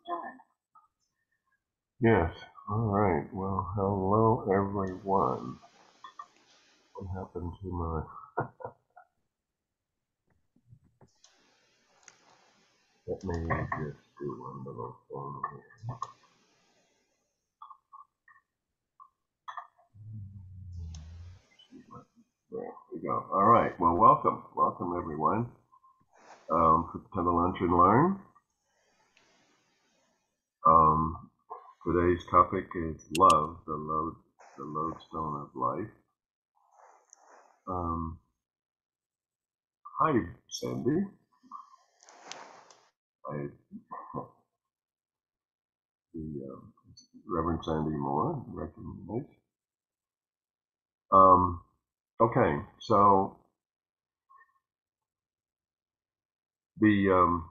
start. Yes. All right. Well, hello, everyone. What happened to my... Let me just do one little thing here. There we go. All right. Well, welcome. Welcome, everyone, to the Lunch and Learn. Today's topic is love, the lodestone of life. Hi, Sandy. The Reverend Sandy Moore, recognize. Okay, so the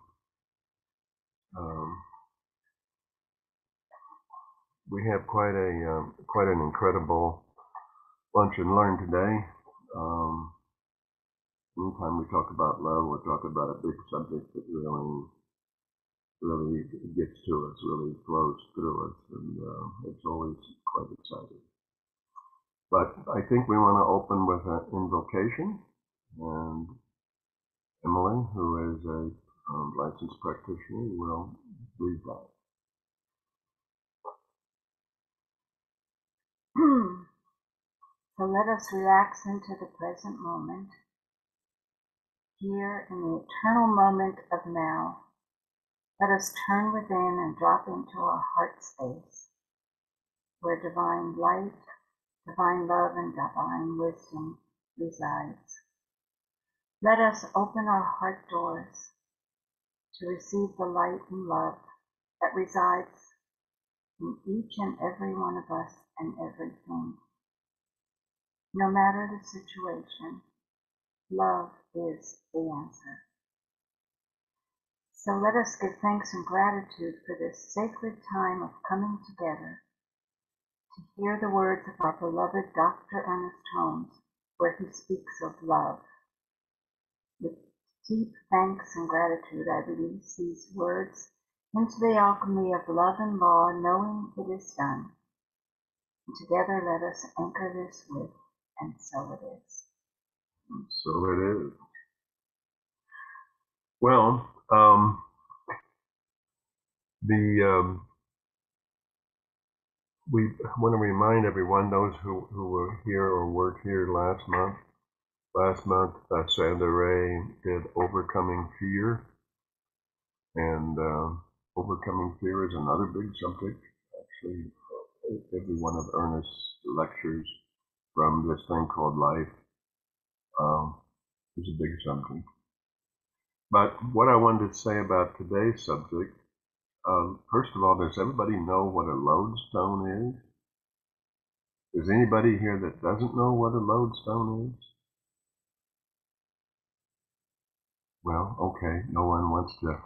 we have quite an incredible lunch and learn today. Anytime we talk about love, we're talking about a big subject that really gets to us, really flows through us, and it's always quite exciting. But I think we want to open with an invocation, and Emily, who is a licensed practitioner, will lead that. So let us relax into the present moment, here in the eternal moment of now. Let us turn within and drop into our heart space, where divine light, divine love, and divine wisdom resides. Let us open our heart doors to receive the light and love that resides in each and every one of us and everything. No matter the situation, love is the answer. So let us give thanks and gratitude for this sacred time of coming together to hear the words of our beloved Dr. Ernest Holmes, where he speaks of love. With deep thanks and gratitude, I release these words into the alchemy of love and law, knowing it is done. And together let us anchor this with, and so it is. And so it is. Well, we want to remind everyone, those who were here or weren't here last month, Sandra Ray did Overcoming Fear, and overcoming fear is another big subject. Actually, every one of Ernest's lectures from this thing called life is a big subject. But what I wanted to say about today's subject, first of all, does everybody know what a lodestone is? Is anybody here that doesn't know what a lodestone is? Well, okay, no one wants to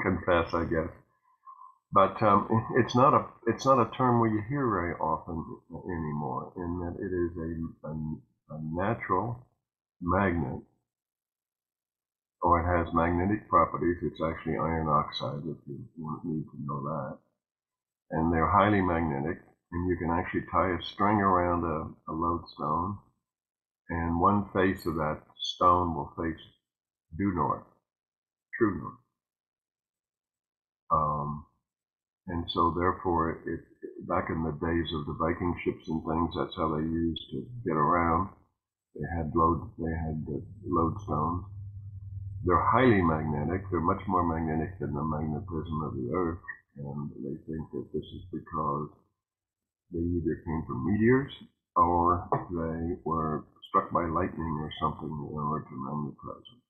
confess, I guess. But it's not a term we hear very often anymore, in that it is a natural magnet, or it has magnetic properties. It's actually iron oxide, if you need to know that. And they're highly magnetic, and you can actually tie a string around a lodestone, and one face of that stone will face due north, true north. And so therefore, back in the days of the Viking ships and things, that's how they used to get around. They had lodestones. They're highly magnetic. They're much more magnetic than the magnetism of the Earth, and they think that this is because they either came from meteors or they were struck by lightning or something in order to magnetize them.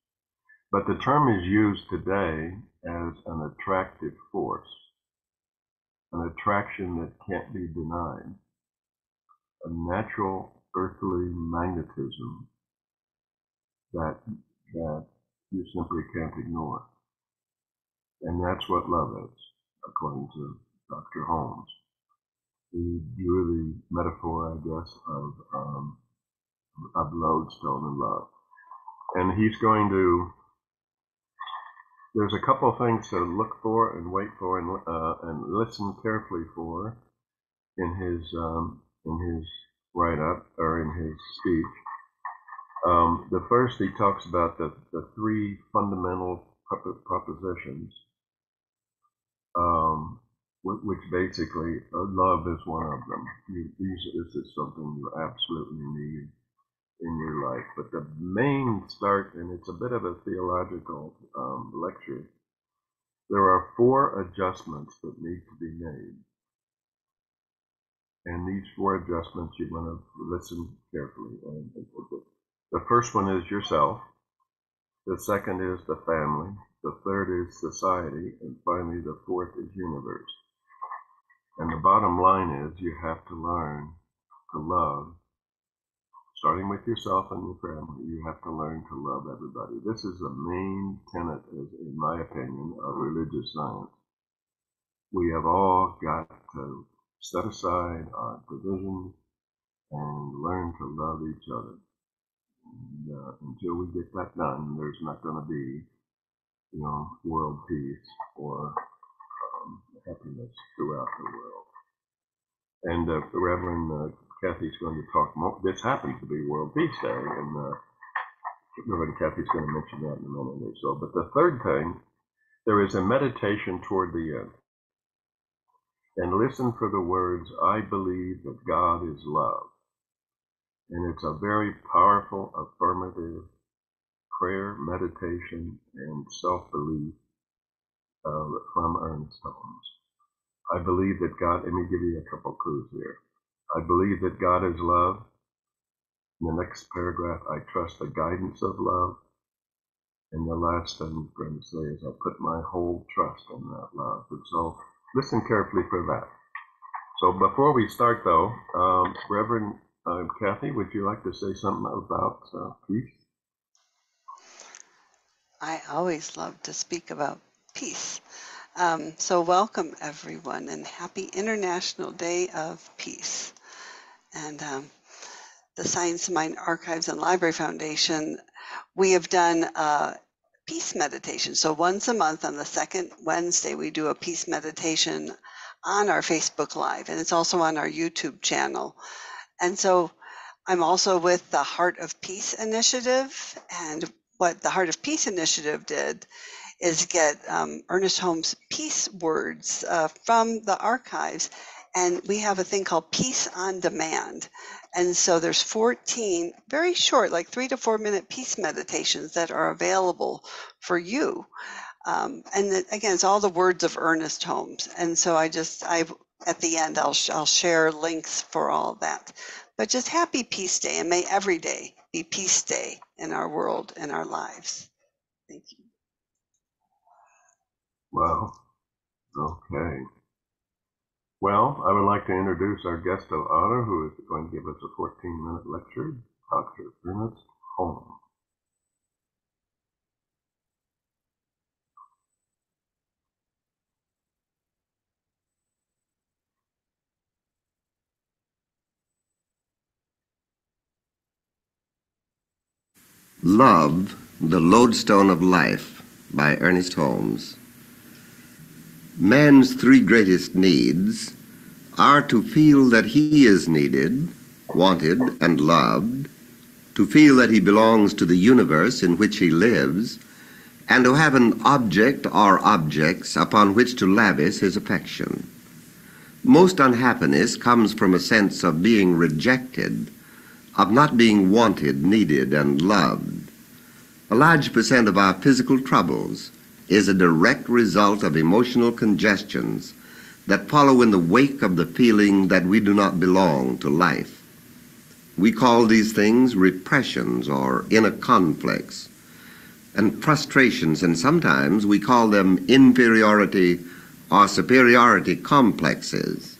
But the term is used today as an attractive force, an attraction that can't be denied, a natural earthly magnetism that you simply can't ignore. And that's what love is, according to Dr. Holmes. He drew the metaphor, I guess, of lodestone and love. And he's going to there's a couple of things to look for and wait for and listen carefully for in his write-up or in his speech. The first, he talks about the three fundamental propositions, which basically love is one of them. This is something you absolutely need in your life. But the main start, and it's a bit of a theological lecture, there are 4 adjustments that need to be made. And these 4 adjustments, you're going to listen carefully. The first one is yourself. The second is the family. The third is society. And finally, the fourth is universe. And the bottom line is you have to learn to love. Starting with yourself and your family, you have to learn to love everybody. This is the main tenet, in my opinion, of religious science. We have all got to set aside our divisions and learn to love each other. And, until we get that done, there's not going to be, world peace or happiness throughout the world. And Reverend Kathy's going to talk more. This happens to be World Peace Day, and Reverend Kathy's going to mention that in a minute or so. But the third thing, there is a meditation toward the end. And listen for the words, I believe that God is love. And it's a very powerful, affirmative prayer, meditation, and self-belief from Ernest Holmes. I believe that God, let me give you a couple clues here. I believe that God is love. In the next paragraph, I trust the guidance of love. And the last thing I'm going to say is I put my whole trust in that love. And so listen carefully for that. So before we start, though, Reverend Kathy, would you like to say something about peace? I always love to speak about peace. So welcome, everyone, and happy International Day of Peace. And the Science Mind Archives and Library Foundation, we have done a peace meditation. So once a month on the second Wednesday, we do a peace meditation on our Facebook Live, and it's also on our YouTube channel. And so I'm also with the Heart of Peace Initiative, and what the Heart of Peace Initiative did is get Ernest Holmes' peace words from the archives, and we have a thing called Peace on Demand. And so there's 14 very short, like 3 to 4 minute peace meditations that are available for you. And again, it's all the words of Ernest Holmes. And so at the end, I'll share links for all that. But just happy Peace Day, and may every day be Peace Day in our world and our lives. Thank you. Wow. Okay. Well, I would like to introduce our guest of honor, who is going to give us a 14-minute lecture, Dr. Ernest Holmes. Love, the Lodestone of Life, by Ernest Holmes. Man's 3 greatest needs are to feel that he is needed, wanted, and loved, to feel that he belongs to the universe in which he lives, and to have an object or objects upon which to lavish his affection. Most unhappiness comes from a sense of being rejected, of not being wanted, needed, and loved. A large percent of our physical troubles is a direct result of emotional congestions that follow in the wake of the feeling that we do not belong to life. We call these things repressions or inner conflicts and frustrations, and sometimes we call them inferiority or superiority complexes.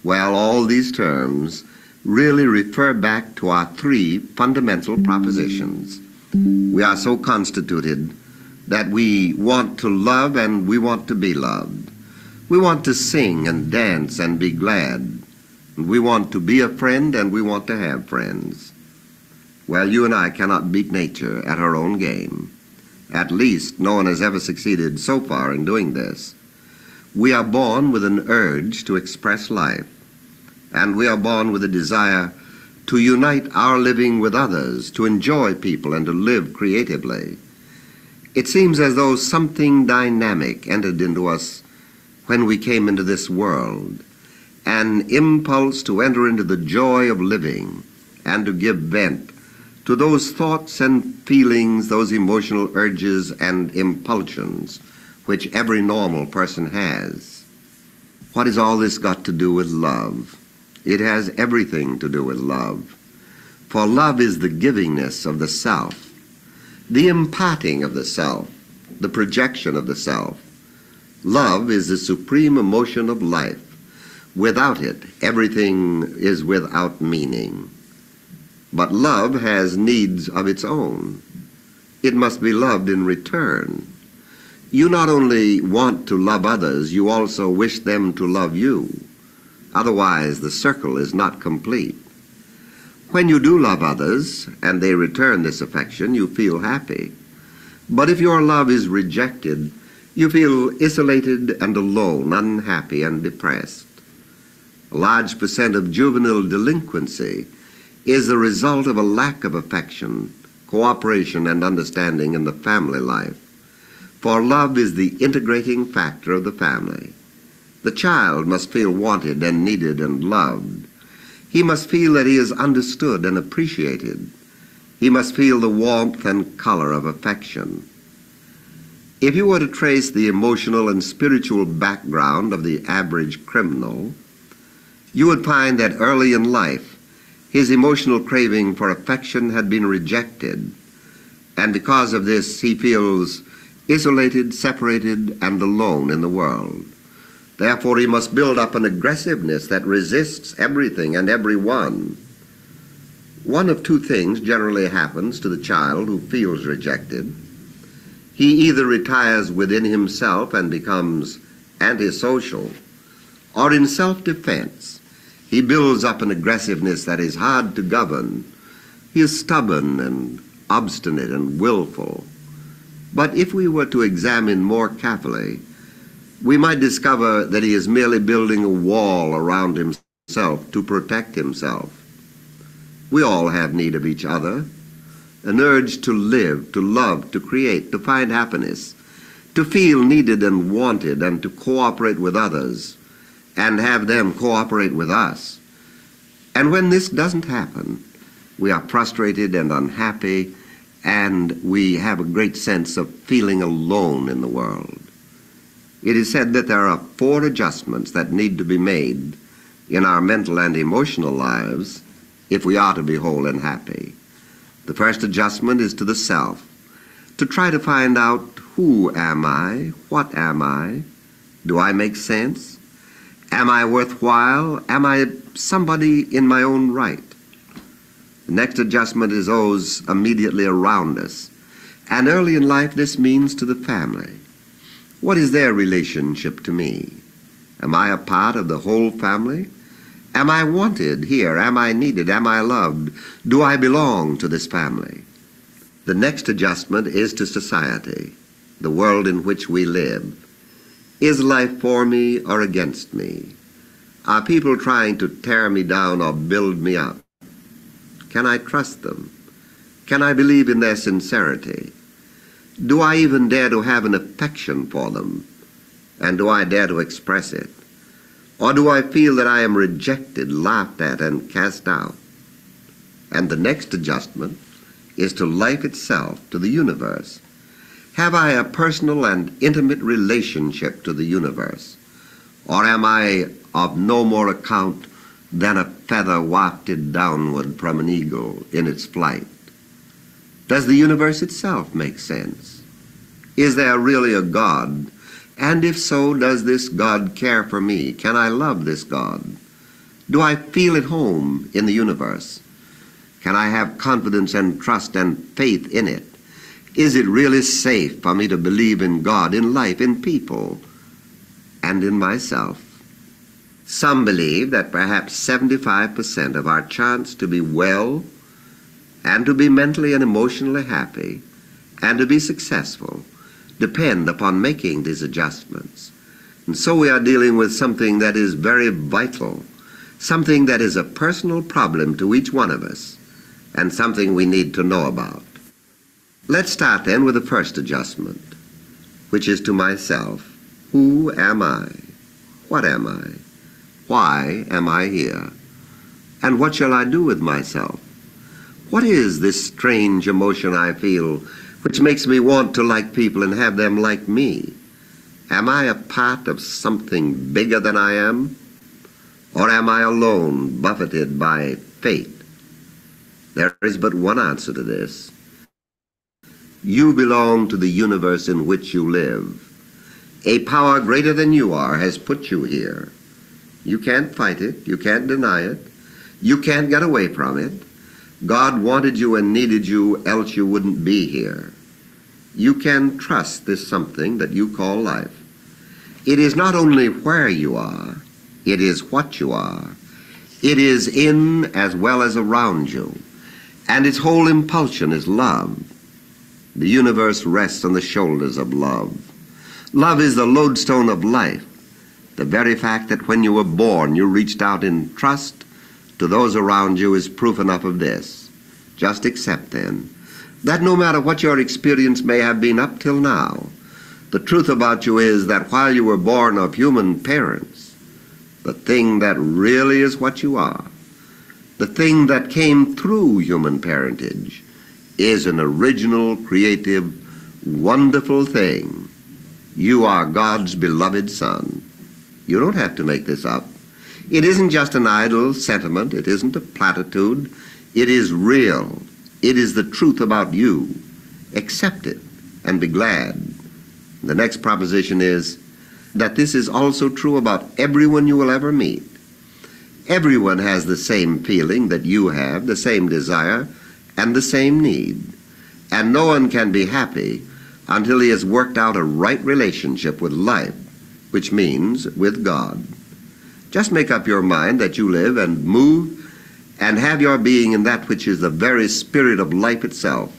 Well, all these terms really refer back to our 3 fundamental propositions. We are so constituted that we want to love and we want to be loved. We want to sing and dance and be glad. We want to be a friend and we want to have friends. Well, you and I cannot beat nature at her own game. At least, no one has ever succeeded so far in doing this. We are born with an urge to express life, and we are born with a desire to unite our living with others, to enjoy people and to live creatively. It seems as though something dynamic entered into us when we came into this world, an impulse to enter into the joy of living and to give vent to those thoughts and feelings, those emotional urges and impulsions which every normal person has. What has all this got to do with love? It has everything to do with love. For love is the givingness of the self, the imparting of the self, the projection of the self. Love is the supreme emotion of life. Without it, everything is without meaning. But love has needs of its own. It must be loved in return. You not only want to love others, you also wish them to love you. Otherwise, the circle is not complete. When you do love others, and they return this affection, you feel happy. But if your love is rejected, you feel isolated and alone, unhappy and depressed. A large percent of juvenile delinquency is the result of a lack of affection, cooperation, and understanding in the family life. For love is the integrating factor of the family. The child must feel wanted and needed and loved. He must feel that he is understood and appreciated. He must feel the warmth and color of affection. If you were to trace the emotional and spiritual background of the average criminal, you would find that early in life, his emotional craving for affection had been rejected, and because of this, he feels isolated, separated, and alone in the world. Therefore, he must build up an aggressiveness that resists everything and everyone. One of two things generally happens to the child who feels rejected. He either retires within himself and becomes antisocial, or in self-defense, he builds up an aggressiveness that is hard to govern. He is stubborn and obstinate and willful. But if we were to examine more carefully, we might discover that he is merely building a wall around himself to protect himself. We all have need of each other, an urge to live, to love, to create, to find happiness, to feel needed and wanted, and to cooperate with others, and have them cooperate with us. And when this doesn't happen, we are frustrated and unhappy, and we have a great sense of feeling alone in the world. It is said that there are 4 adjustments that need to be made in our mental and emotional lives if we are to be whole and happy. The first adjustment is to the self, to try to find out who am I, what am I, do I make sense, am I worthwhile, am I somebody in my own right. The next adjustment is those immediately around us, and early in life this means to the family. What is their relationship to me? Am I a part of the whole family? Am I wanted here? Am I needed? Am I loved? Do I belong to this family? The next adjustment is to society, the world in which we live. Is life for me or against me? Are people trying to tear me down or build me up? Can I trust them? Can I believe in their sincerity? Do I even dare to have an affection for them? And do I dare to express it? Or do I feel that I am rejected, laughed at, and cast out? And the next adjustment is to life itself, to the universe. Have I a personal and intimate relationship to the universe? Or am I of no more account than a feather wafted downward from an eagle in its flight? Does the universe itself make sense? Is there really a God? And if so, does this God care for me? Can I love this God? Do I feel at home in the universe? Can I have confidence and trust and faith in it? Is it really safe for me to believe in God, in life, in people, and in myself? Some believe that perhaps 75% of our chance to be well and to be mentally and emotionally happy and to be successful depend upon making these adjustments. And so we are dealing with something that is very vital, something that is a personal problem to each one of us, and something we need to know about. Let's start then with the first adjustment, which is to myself. Who am I? What am I? Why am I here? And what shall I do with myself? What is this strange emotion I feel which makes me want to like people and have them like me? Am I a part of something bigger than I am? Or am I alone, buffeted by fate? There is but one answer to this. You belong to the universe in which you live. A power greater than you are has put you here. You can't fight it. You can't deny it. You can't get away from it. God wanted you and needed you, else you wouldn't be here. You can trust this something that you call life. It is not only where you are, it is what you are. It is in as well as around you, and its whole impulsion is love. The universe rests on the shoulders of love. Love is the lodestone of life. The very fact that when you were born you reached out in trust to those around you is proof enough of this. Just accept then that no matter what your experience may have been up till now, the truth about you is that while you were born of human parents, the thing that really is what you are, the thing that came through human parentage, is an original, creative, wonderful thing. You are God's beloved Son. You don't have to make this up. It isn't just an idle sentiment. It isn't a platitude. It is real. It is the truth about you. Accept it and be glad. The next proposition is that this is also true about everyone you will ever meet. Everyone has the same feeling that you have, the same desire, and the same need. And no one can be happy until he has worked out a right relationship with life, which means with God. Just make up your mind that you live and move and have your being in that which is the very spirit of life itself,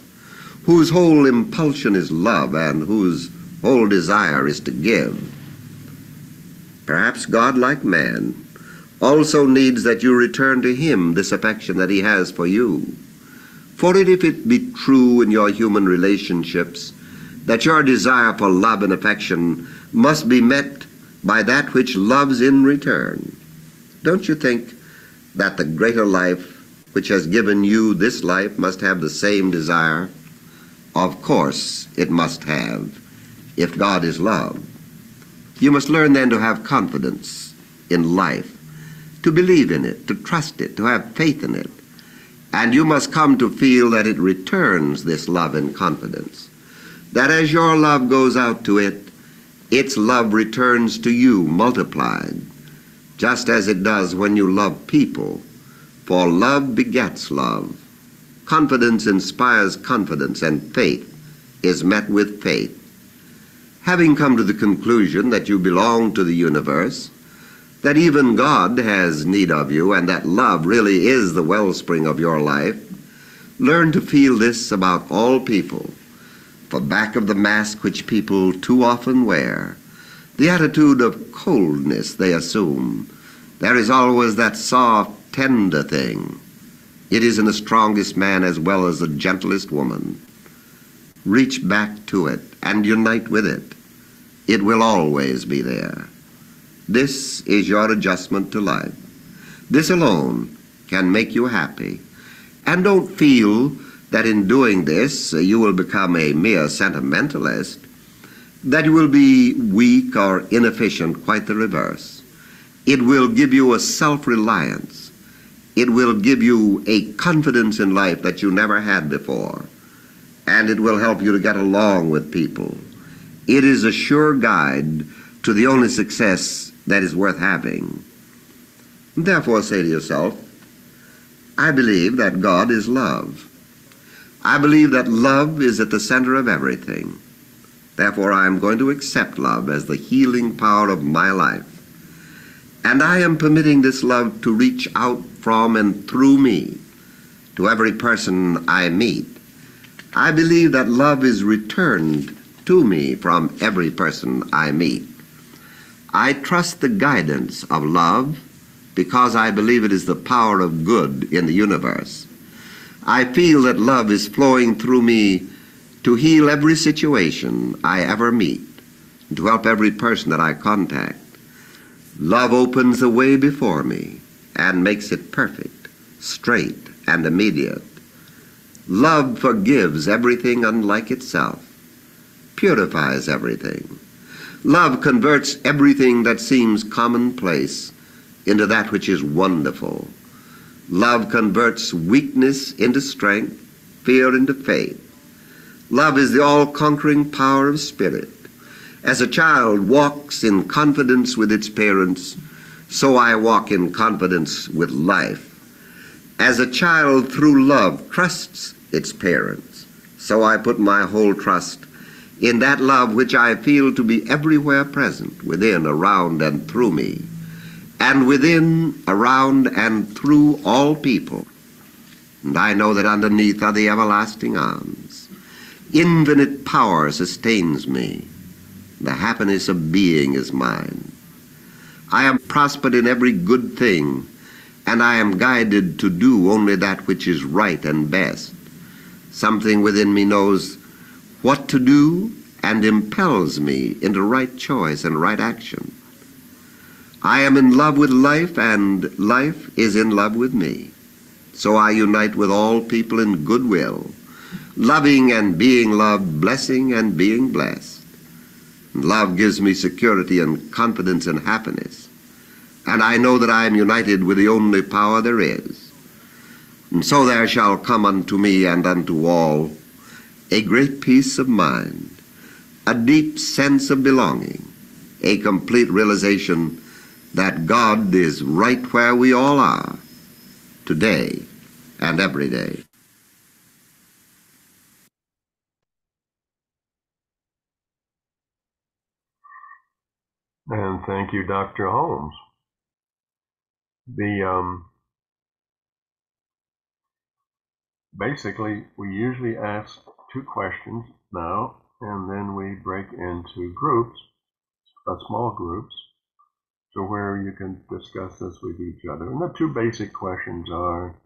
whose whole impulsion is love and whose whole desire is to give. Perhaps God, like man, also needs that you return to him this affection that he has for you. For if it be true in your human relationships that your desire for love and affection must be met by that which loves in return, don't you think that the greater life which has given you this life must have the same desire? Of course it must have, if God is love. You must learn then to have confidence in life, to believe in it, to trust it, to have faith in it. And you must come to feel that it returns this love and confidence, that as your love goes out to it, its love returns to you multiplied, just as it does when you love people, for love begets love. Confidence inspires confidence, and faith is met with faith. Having come to the conclusion that you belong to the universe, that even God has need of you, and that love really is the wellspring of your life, learn to feel this about all people. For back of the mask which people too often wear, the attitude of coldness they assume, there is always that soft, tender thing. It is in the strongest man as well as the gentlest woman. Reach back to it and unite with it. It will always be there. This is your adjustment to life. This alone can make you happy. And don't feel that in doing this you will become a mere sentimentalist, that you will be weak or inefficient, quite the reverse. It will give you a self-reliance. It will give you a confidence in life that you never had before. And it will help you to get along with people. It is a sure guide to the only success that is worth having. Therefore say to yourself, I believe that God is love. I believe that love is at the center of everything. Therefore I am going to accept love as the healing power of my life. And I am permitting this love to reach out from and through me to every person I meet. I believe that love is returned to me from every person I meet. I trust the guidance of love because I believe it is the power of good in the universe. I feel that love is flowing through me to heal every situation I ever meet, and to help every person that I contact. Love opens the way before me and makes it perfect, straight, and immediate. Love forgives everything unlike itself, purifies everything. Love converts everything that seems commonplace into that which is wonderful. Love converts weakness into strength, fear into faith. Love is the all-conquering power of spirit. As a child walks in confidence with its parents, so I walk in confidence with life. As a child through love trusts its parents, so I put my whole trust in that love which I feel to be everywhere present, within, around, and through me, and within, around, and through all people. And I know that underneath are the everlasting arms. Infinite power sustains me. The happiness of being is mine. I am prospered in every good thing, and I am guided to do only that which is right and best. Something within me knows what to do and impels me into right choice and right action. I am in love with life, and life is in love with me. So I unite with all people in goodwill, loving and being loved, blessing and being blessed. And love gives me security and confidence and happiness. And I know that I am united with the only power there is. And so there shall come unto me and unto all a great peace of mind, a deep sense of belonging, a complete realization that God is right where we all are, today and every day. And thank you, Dr. Holmes. Basically, we usually ask two questions now, and then we break into groups, small groups, so where you can discuss this with each other. And the two basic questions are,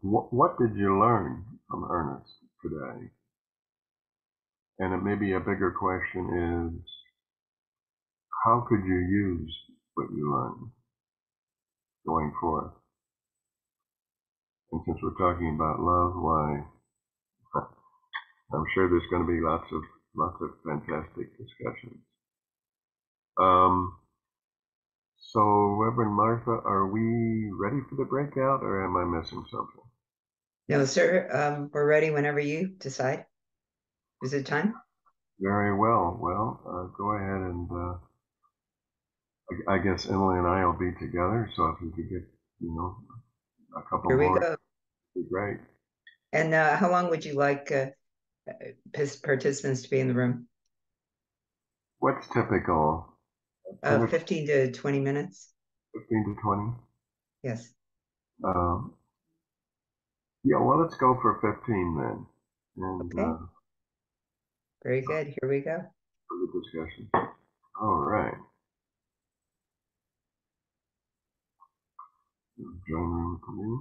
what did you learn from Ernest today? And it may be a bigger question is, how could you use what you learned going forth? And since we're talking about love, why, I'm sure there's going to be lots of fantastic discussions. So, Reverend Martha, are we ready for the breakout, or am I missing something? No, sir. We're ready whenever you decide. Is it time? Very well. Well, go ahead and I guess Emily and I will be together. So if you could get, a couple Here we more, go. it'd be great. And how long would you like participants to be in the room? What's typical? 15 to 20 minutes. 15 to 20? Yes. Yeah, well, let's go for 15 then. And Okay. Very good. Here we go. For the discussion. All right. Join room for me.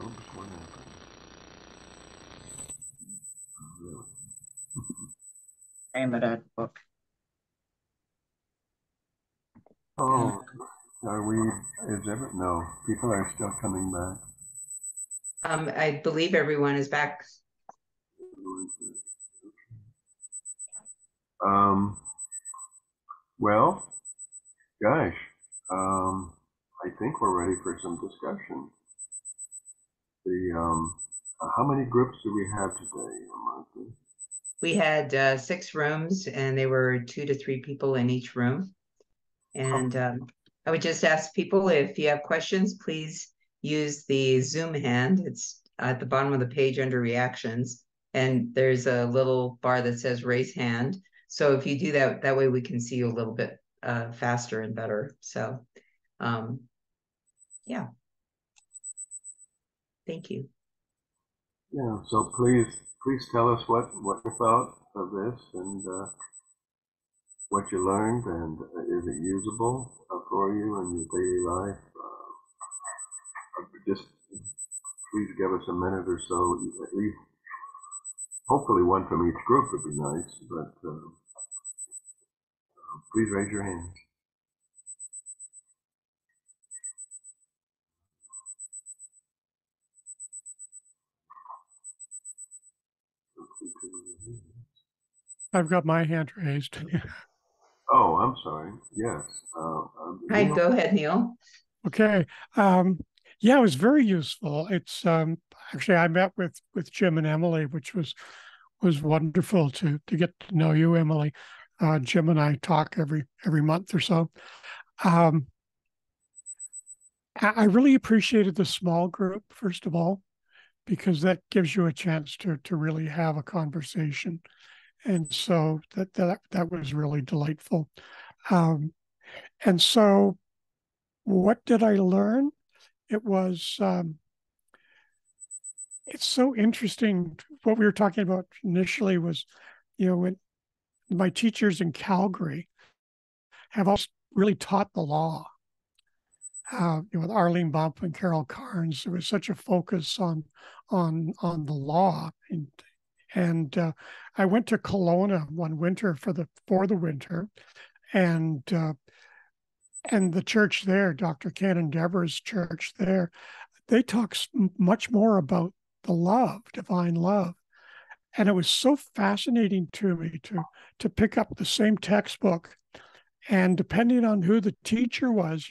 Oops, what happened? Really? I'm at a book. Oh, no, people are still coming back. I believe everyone is back. Well, gosh, I think we're ready for some discussion. How many groups do we have today, Martha? We had 6 rooms, and they were 2 to 3 people in each room. And I would just ask people, if you have questions, please use the Zoom hand. It's at the bottom of the page under reactions. And there's a little bar that says raise hand. So if you do that, that way we can see you a little bit faster and better. So yeah. Thank you. Yeah, so please tell us what you thought of this and what you learned, and is it usable for you in your daily life? Just please give us a minute or so, at least. Hopefully one from each group would be nice, but please raise your hand. I've got my hand raised. Oh, I'm sorry. Yes. Hi, Neil? go ahead, Neil. Okay. Yeah, it was very useful. It's actually I met with Jim and Emily, which was wonderful to get to know you, Emily. Jim and I talk every month or so. I really appreciated the small group, first of all, because that gives you a chance to really have a conversation. And so that was really delightful. And so what did I learn? It was, it's so interesting. What we were talking about initially was, when my teachers in Calgary have also really taught the law. With Arlene Bump and Carol Carnes, there was such a focus on the law, and I went to Kelowna one winter for the winter, and the church there, Dr. Ken and Deborah's church there, they talk much more about the love, divine love. And it was so fascinating to me to pick up the same textbook. And depending on who the teacher was,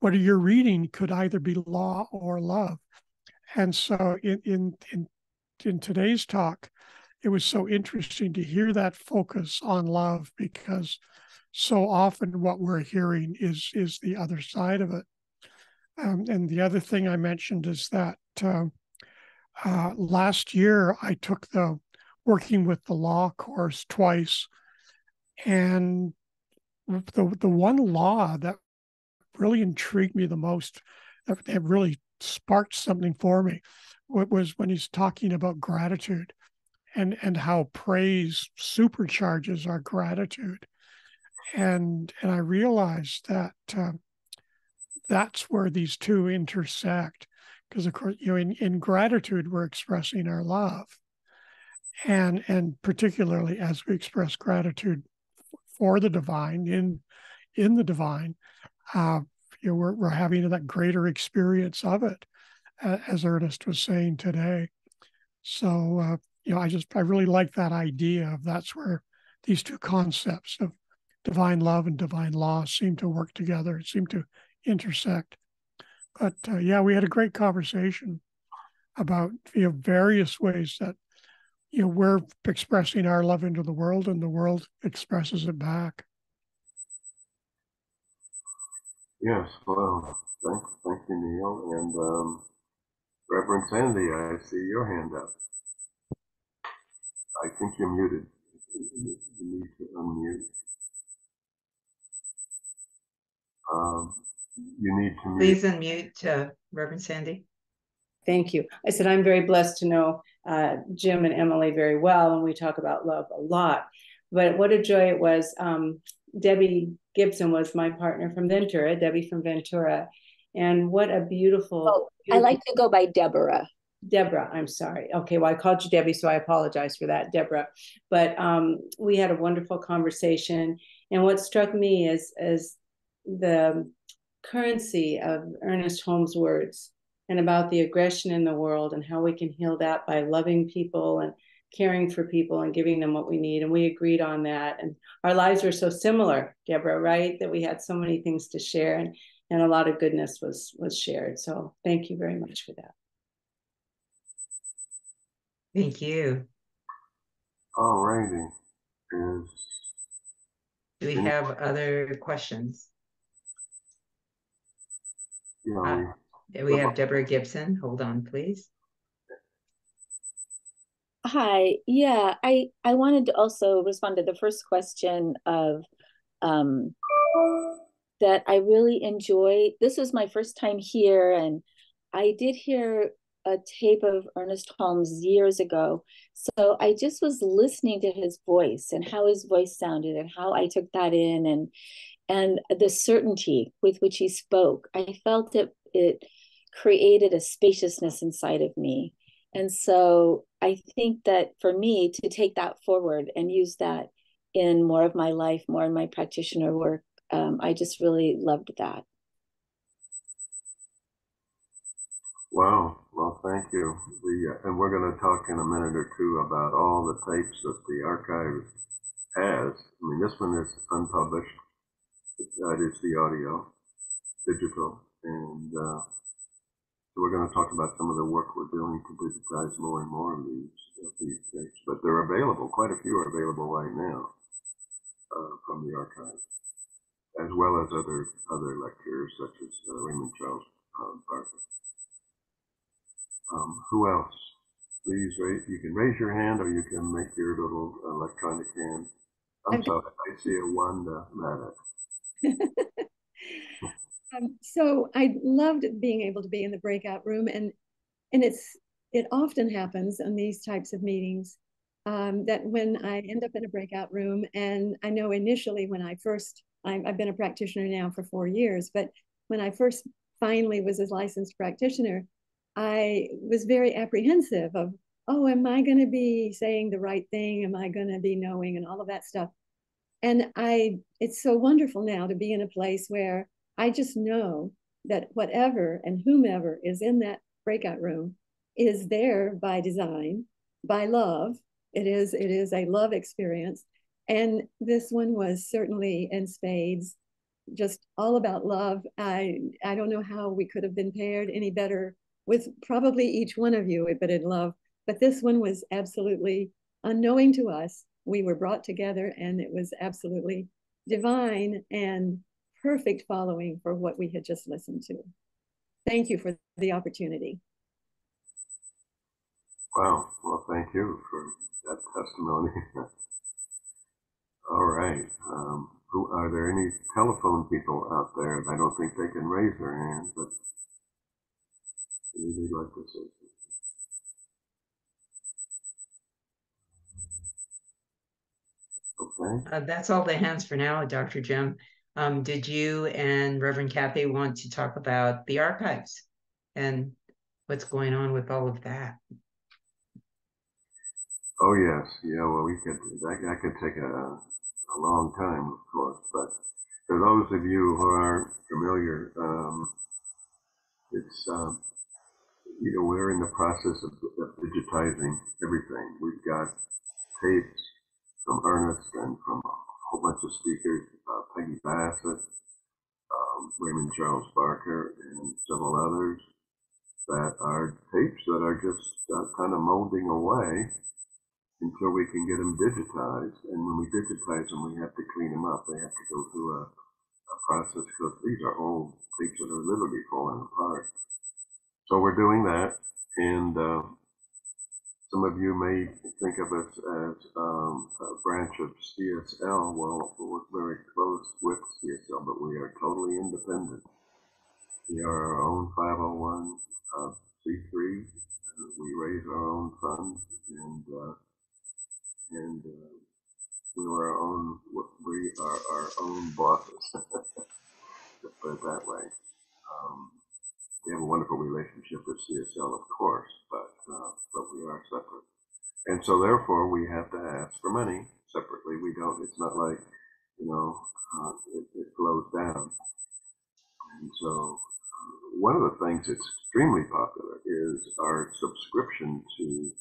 what you're reading could either be law or love. And so in today's talk, it was so interesting to hear that focus on love, because so often what we're hearing is the other side of it. And the other thing I mentioned is that last year I took the Working with the Law course twice, and the one law that really intrigued me the most, that really sparked something for me, was when he's talking about gratitude and how praise supercharges our gratitude. And I realized that that's where these two intersect, because of course, in gratitude we're expressing our love, and particularly as we express gratitude for the divine, in the divine, we're having that greater experience of it, as Ernest was saying today. So I really like that idea of that's where these two concepts of divine love and divine law seem to work together, seem to intersect. But yeah, we had a great conversation about various ways that we're expressing our love into the world, and the world expresses it back. Yes, well, thank you, Neil. And Reverend Sandy, I see your hand up. I think you're muted. You need to unmute. You need to mute. Please unmute Reverend Sandy. Thank you. I said, I'm very blessed to know Jim and Emily very well, and we talk about love a lot. But what a joy it was. Debbie Gibson was my partner from Ventura, Debbie from Ventura. And what a beautiful... I like to go by Deborah. Deborah, I'm sorry. Okay, well, I called you Debbie, so I apologize for that, Deborah. But we had a wonderful conversation. And what struck me is the currency of Ernest Holmes' words, and about the aggression in the world and how we can heal that by loving people and caring for people and giving them what we need. And we agreed on that. And our lives were so similar, Deborah, right? That we had so many things to share, and a lot of goodness was shared. So thank you very much for that. Thank you. All righty. Do we have other questions? Yeah, We have Deborah Gibson. Hold on, please. Hi. Yeah, I wanted to also respond to the first question of um, that I really enjoy. This was my first time here, and I did hear a tape of Ernest Holmes years ago. So I just was listening to his voice and how his voice sounded and how I took that in, and the certainty with which he spoke. I felt it created a spaciousness inside of me. And so I think that for me to take that forward and use that in more of my life, more in my practitioner work, I just really loved that. wow. Well, thank you. And we're going to talk in a minute or two about all the tapes that the archive has. I mean, this one is unpublished. That is the audio, digital, and so we're going to talk about some of the work we're doing to digitize more and more of these tapes. But they're available. Quite a few are available right now from the archive, as well as other lecturers such as Raymond Charles Barker. Who else? Please you can raise your hand or you can make your little electronic hand. I'm sorry, I see a Wanda Maddox. So I loved being able to be in the breakout room, and it often happens in these types of meetings that when I end up in a breakout room, and I know initially when I've been a practitioner now for 4 years, but when I first finally was a licensed practitioner, I was very apprehensive of, oh, am I going to be saying the right thing? Am I going to be knowing and all of that stuff? And it's so wonderful now to be in a place where I just know that whatever and whomever is in that breakout room is there by design, by love. It is a love experience. And this one was certainly in spades, just all about love. I don't know how we could have been paired any better with probably each one of you, but in love. But this one was absolutely unknowing to us. We were brought together, and it was absolutely divine and perfect following for what we had just listened to. Thank you for the opportunity. Wow. Well, thank you for that testimony. All right. Are there any telephone people out there? I don't think they can raise their hand, but maybe they'd like to say something. Okay. That's all the hands for now, Dr. Jim. Did you and Reverend Kathy want to talk about the archives and what's going on with all of that? Oh yes, yeah. Well, that could take a long time, of course. But for those of you who aren't familiar, it's we're in the process of digitizing everything. We've got tapes from Ernest and from a whole bunch of speakers, Peggy Bassett, Raymond Charles Barker, and several others that are tapes that are just kind of molding away until we can get them digitized. And when we digitize them, we have to clean them up. They have to go through a process because these are old tapes that are literally falling apart. So we're doing that, and some of you may think of us as a branch of CSL. Well, we're very close with CSL, but we are totally independent. We are our own 501 C3. We raise our own funds, and we are our own bosses. Let's put it that way. We have a wonderful relationship with CSL, of course, but we are separate. And so therefore we have to ask for money separately. We don't, it's not like, it flows down. And so one of the things that's extremely popular is our subscription to,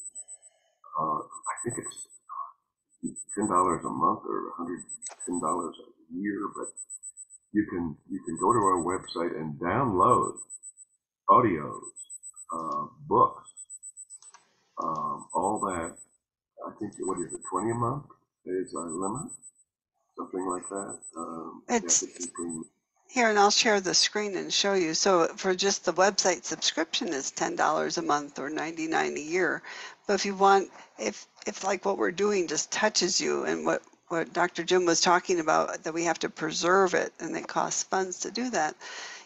I think it's $10 a month or $110 a year, but you can go to our website and download audios, books, all that. I think, what is it, 20 a month is our limit, something like that. It's here, and I'll share the screen and show you. So for just the website subscription is $10 a month or $99 a year. But if you want, if like what we're doing just touches you, and what Dr. Jim was talking about, that we have to preserve it and it costs funds to do that,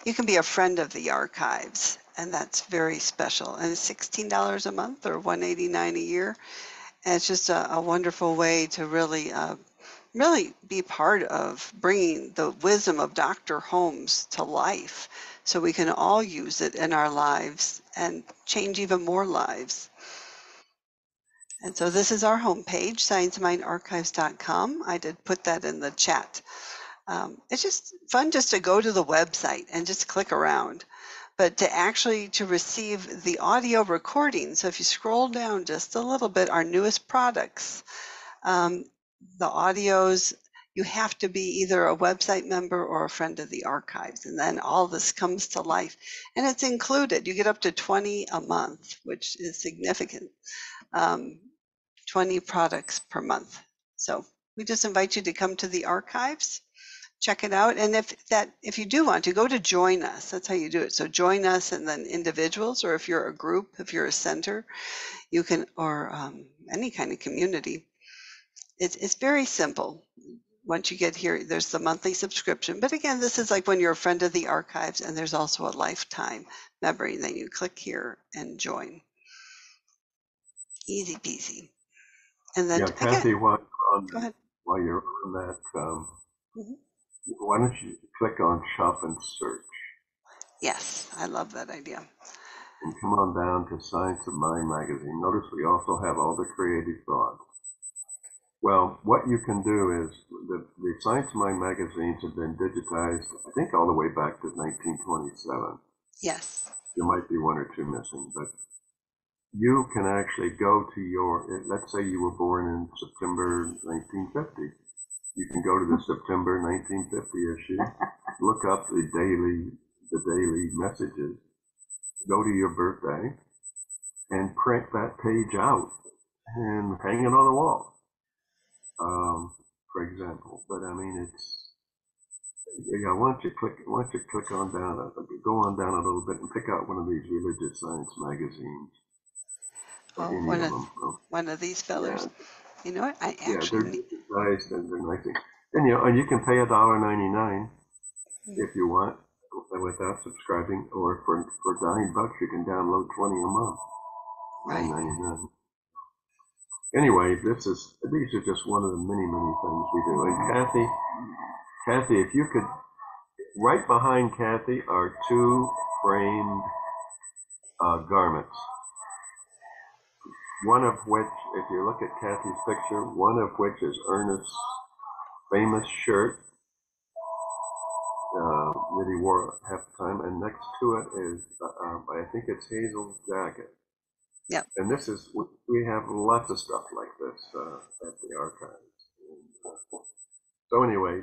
you can be a friend of the archives, and that's very special. And it's $16 a month or $189 a year. And it's just a wonderful way to really really be part of bringing the wisdom of Dr. Holmes to life, so we can all use it in our lives and change even more lives. And so this is our homepage, sciencemindarchives.com. I did put that in the chat. It's just fun just to go to the website and just click around, but to actually to receive the audio recording. So if you scroll down just a little bit, our newest products, the audios, you have to be either a website member or a friend of the archives, and then all this comes to life. And it's included. You get up to 20 a month, which is significant. 20 products per month. So we just invite you to come to the archives, check it out. And if you do want to, go to join us. That's how you do it. So join us, and then individuals, or if you're a group, if you're a center, you can, or any kind of community. It's very simple. Once you get here, there's the monthly subscription. But again, this is like when you're a friend of the archives, and there's also a lifetime member. And then you click here and join. Easy peasy. And then Kathy, again, go ahead. While you're on that, why don't you click on Shop and Search? Yes, I love that idea. And come on down to Science of Mind magazine. Notice we also have all the creative thoughts. Well, what you can do is, the Science of Mind magazines have been digitized, I think, all the way back to 1927. Yes. There might be one or two missing, but you can actually go to your, let's say you were born in September 1950. You can go to the September 1950 issue, look up the daily messages, go to your birthday, and print that page out and hang it on the wall. For example, but I mean, why don't you click on down, go on down a little bit and pick out one of these religious science magazines. One of these fellers. Yeah. You know what? I actually they're digitized and they're nice. And you can pay $1.99 if you want without subscribing, or for $9 you can download 20 a month. Right. $9.99. Anyway, these are just one of the many things we do. And Kathy, if you could, right behind Kathy are two framed garments. One of which, if you look at Kathy's picture, one of which is Ernest's famous shirt that he wore half the time, and next to it is, I think it's Hazel's jacket. Yeah. And we have lots of stuff like this at the archives. So anyway,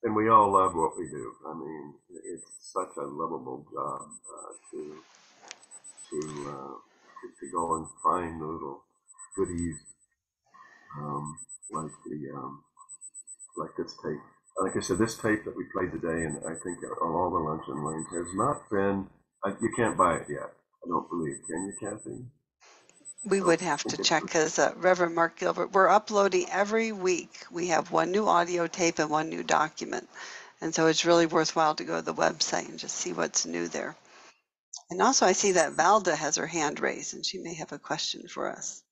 and we all love what we do. I mean, it's such a lovable job to go and find little goodies like this tape. Like I said, this tape that we played today, and I think on all the luncheon lanes, has not been. You can't buy it yet. I don't believe. Can you, Kathy? We would have to check, because Reverend Mark Gilbert, we're uploading every week. We have one new audio tape and one new document. And so it's really worthwhile to go to the website and just see what's new there. And also I see that Valda has her hand raised, and she may have a question for us.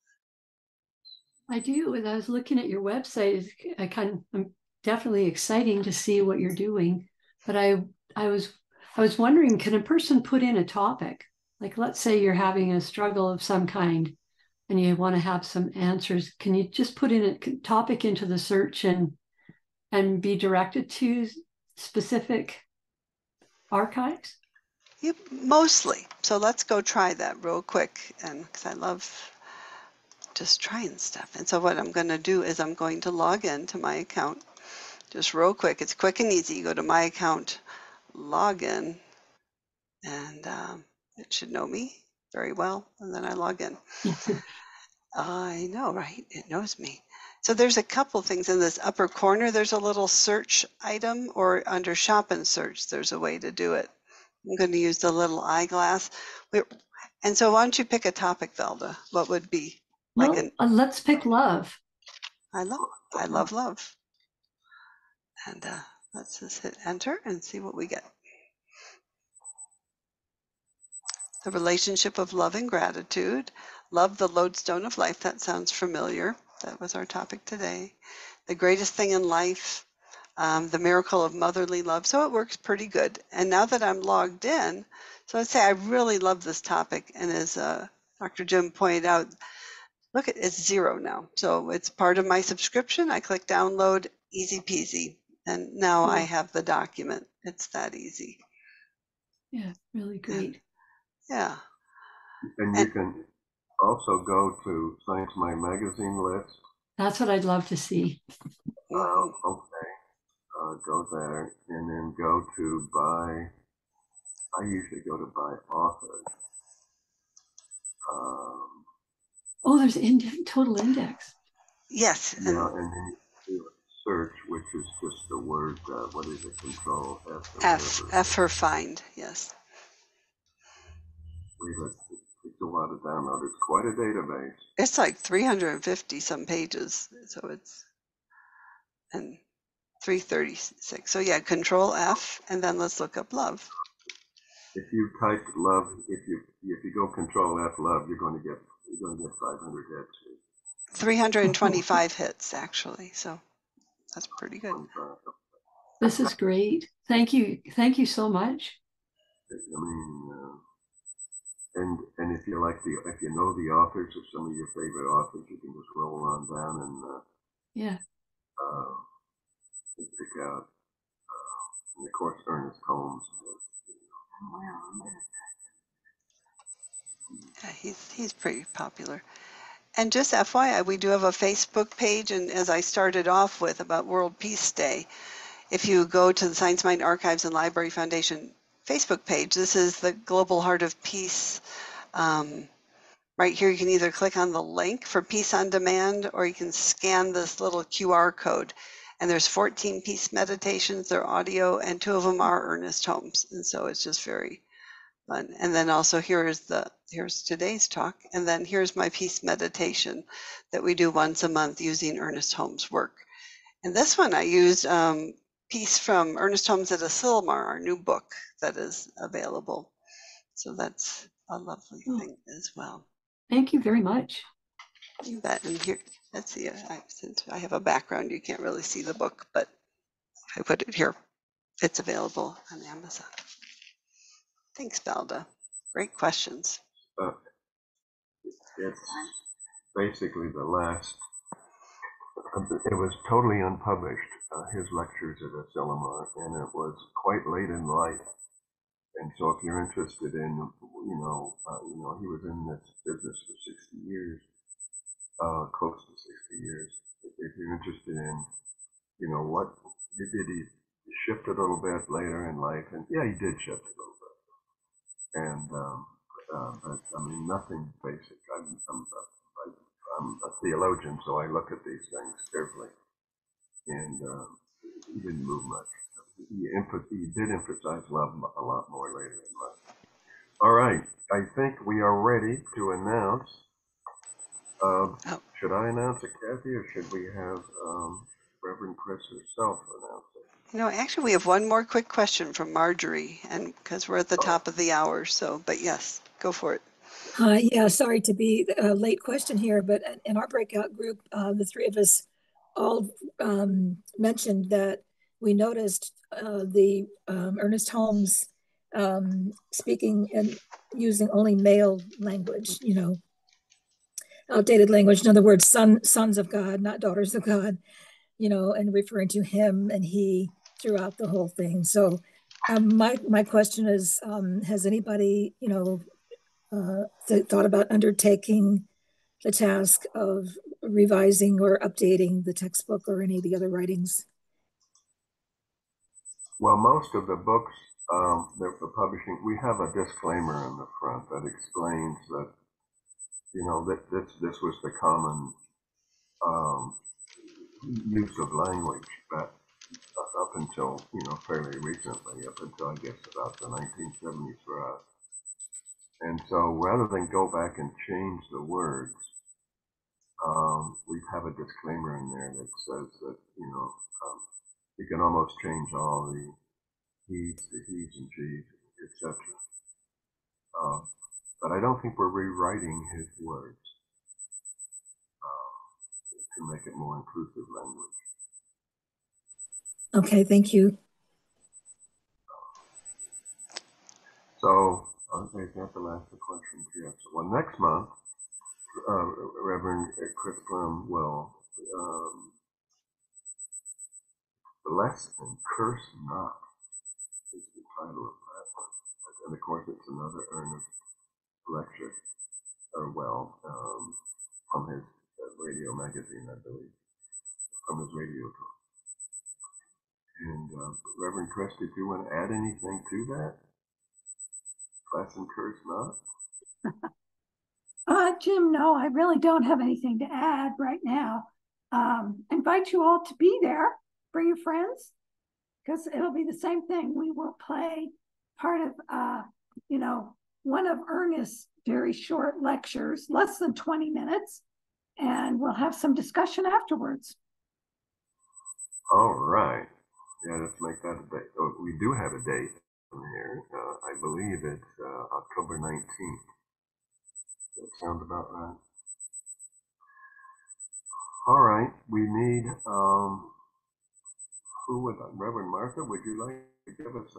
I do. As I was looking at your website, I'm definitely exciting to see what you're doing. But I was wondering, can a person put in a topic? Like, let's say you're having a struggle of some kind and you want to have some answers. Can you just put in a topic into the search and be directed to specific archives? Yep, mostly. So let's go try that real quick, and because I love just trying stuff. And so what I'm going to do is I'm going to log in to my account just real quick. It's quick and easy. You go to my account, log in, and it should know me. very well, and then I log in. I know, right? It knows me. So there's a couple things in this upper corner. There's a little search item, or under shop and search, there's a way to do it. I'm going to use the little eyeglass. And so why don't you pick a topic, Velda? What would be like Well, let's pick love. I love love. And let's just hit enter and see what we get. The relationship of love and gratitude. Love, the lodestone of life. That sounds familiar. That was our topic today. The greatest thing in life. The miracle of motherly love. So it works pretty good. And now that I'm logged in, so I'd say I really love this topic. And as Dr. Jim pointed out, look, it's 0 now. So it's part of my subscription. I click download, easy peasy. And now I have the document. It's that easy. Yeah, really great. Yeah. And you can also go to Science My Magazine list. That's what I'd love to see. Okay. Go there and then go to buy. I usually go to buy author. There's total index. Yes. Yeah, and then you search, which is just the word, what is it, control F for find, yes. It takes a while to download. It's quite a database. It's like 350 some pages, so it's, and 336. So yeah, control F, and then let's look up love. If you type love, if you go control F love, you're going to get 500 hits. 325 hits actually, so that's pretty good. This is great. Thank you so much. I mean, and if you if you know the authors of some of your favorite authors, you can just roll on down and pick out. And of course, Ernest Holmes. Yeah, he's pretty popular. And just FYI, we do have a Facebook page, and as I started off with about World Peace Day, if you go to the Science Mind Archives and Library Foundation Facebook page, this is the Global Heart of Peace. Right here, you can either click on the link for Peace on Demand, or you can scan this little QR code. And there's 14 peace meditations, they're audio, and 2 of them are Ernest Holmes. And so it's just very fun. And then also here's today's talk. And then here's my peace meditation that we do once a month using Ernest Holmes' work. And this one I used piece from Ernest Holmes at Asilmar, our new book that is available. So that's a lovely thing as well. Thank you very much. You bet. And here, let's see, since I have a background, you can't really see the book, but if I put it here, it's available on Amazon. Thanks, Balda. Great questions. It's basically the last, it was totally unpublished, his lectures at Asilmar, and it was quite late in life. And so if you're interested in, he was in this business for 60 years, close to 60 years. If you're interested in, what did he shift a little bit later in life? And yeah, he did shift a little bit. And, but I mean, nothing basic. I'm a theologian, so I look at these things carefully. And he didn't move much. He did emphasize love a lot more later in life. All right, I think we are ready to announce. Should I announce it, Kathy, or should we have Reverend Chris herself announce it? Actually, we have one more quick question from Marjorie, and because we're at the top of the hour. So, but yes, go for it. Yeah, sorry to be a late question here, but in our breakout group, the 3 of us all mentioned that we noticed the Ernest Holmes speaking and using only male language, outdated language. In other words, sons of God, not daughters of God, and referring to him and he throughout the whole thing. So my question is, has anybody, thought about undertaking the task of revising or updating the textbook or any of the other writings? Well, most of the books that we're publishing, we have a disclaimer in the front that explains that, that this was the common use of language, but up until, fairly recently, up until I guess about the 1970s for us. And so rather than go back and change the words, we have a disclaimer in there that says that, you can almost change all the he's and she's, etc. But I don't think we're rewriting his words to make it more inclusive language. Okay, thank you. So, is that the last question? Yes. Well, next month, Reverend Chris Plum will bless and curse not is the title of that one. And of course, it's another earnest lecture, from his radio magazine, I believe, from his radio talk. And Reverend Chris, did you want to add anything to that? Bless and curse not? Jim, no, I really don't have anything to add right now. I invite you all to be there. Bring your friends, because it'll be the same thing. We will play part of, one of Ernest's very short lectures, less than 20 minutes, and we'll have some discussion afterwards. All right. Yeah, let's make that a date. Oh, we do have a date in here. I believe it's October 19th. That sounds about right. All right. We need, Reverend Martha, would you like to give us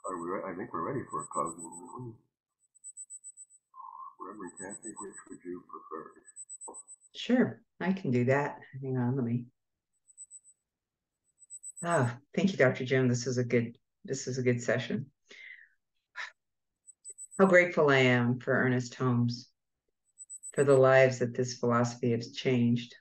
I think we're ready for a closing. Reverend Kathy, which would you prefer? Sure, I can do that. Hang on, let me. Thank you, Dr. Jim. This is a good session. How grateful I am for Ernest Holmes, for the lives that this philosophy has changed,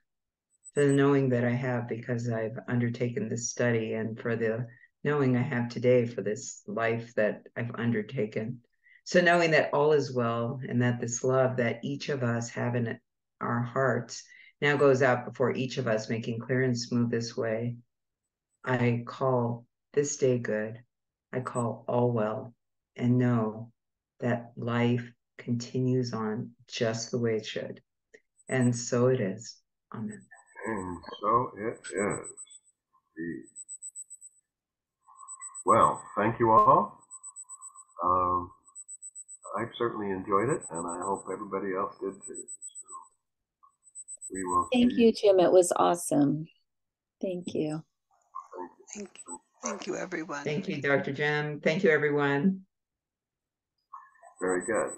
for the knowing that I have because I've undertaken this study, and for the knowing I have today for this life that I've undertaken. So knowing that all is well, and that this love that each of us have in our hearts now goes out before each of us, making clear and smooth this way. I call this day good. I call all well, and know that life continues on just the way it should. And so it is. Amen. And so it is. Well, thank you all. I've certainly enjoyed it, and I hope everybody else did too. So we will. Thank you, Jim. It was awesome. Thank you. Thank you, everyone. Thank you, Dr. Jim. Thank you, everyone. Very good.